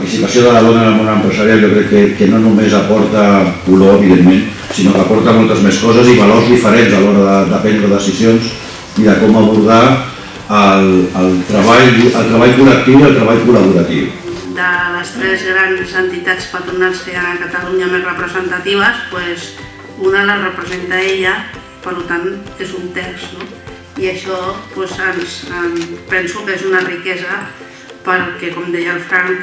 participació de la dona en el món empresarial jo crec que no només aporta color, evidentment, sinó que aporta moltes més coses i valors diferents a l'hora de prendre decisions i de com abordar el treball col·lectiu i el treball col·laboratiu. De les 3 grans entitats patronals que hi ha a Catalunya més representatives, una la representa ella, per tant és un terç, no? I això penso que és una riquesa perquè, com deia el Frank,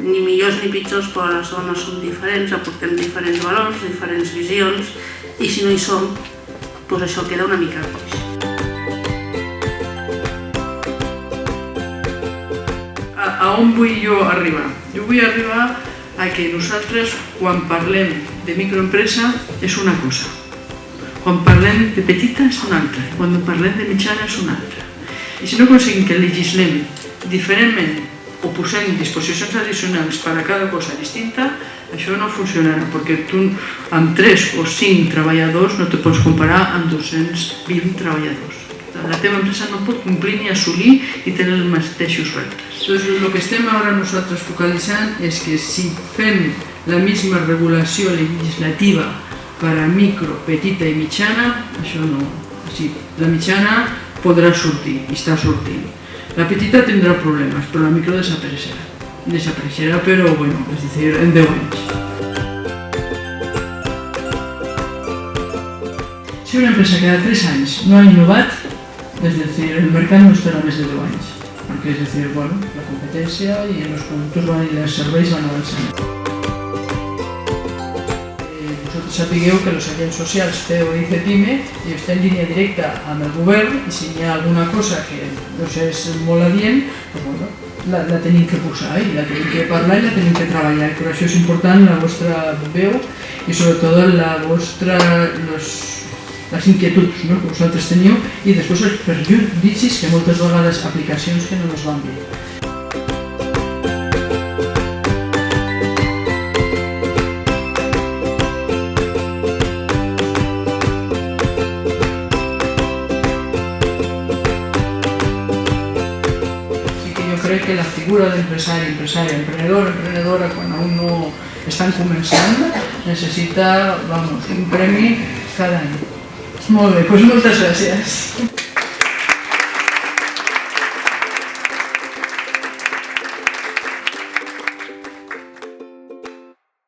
ni millors ni pitjors, però les dones són diferents, aportem diferents valors, diferents visions, i si no hi som, això queda una mica coix. A on vull jo arribar? Jo vull arribar a que nosaltres, quan parlem de microempresa, és una cosa. Quan parlem de petita és una altra. Quan parlem de mitjana és una altra. I si no aconseguim que legislem diferentment o posem disposicions addicionals per a cada cosa distinta, això no funcionarà, perquè tu amb 3 o 5 treballadors no te pots comparar amb 220 treballadors. La teva empresa no pot complir ni assolir i tenir els mateixos reptes. Entonces, el que estem ara nosaltres focalitzant és que si fem la misma regulació legislativa per a micro, petita i mitjana, això no. La mitjana podrà sortir i està sortint. La petita tindrà problemes, però la micro desapareixerà. Desapareixerà, però, és a dir, en 10 anys. Si una empresa cada 3 anys no ha innovat, es decir, el mercat no estarà més de 10 anys, perquè és decir, la competència i els productes i els serveis van avançant. Vosaltres sapigueu que els agents socials CEO i CEPIME estan en línia directa amb el govern i si hi ha alguna cosa que és molt adient, la tenim que posar i la tenim que parlar i la tenim que treballar. Per això és important la vostra veu i sobretot les inquietuds que vosaltres teniu i després els perjudicis que moltes vegades aplicacions que no ens van bé. Així que jo crec que la figura d'empresari, emprenedora, quan aún no estan començant, necessita un premi cada any. Molt bé, doncs moltes gràcies.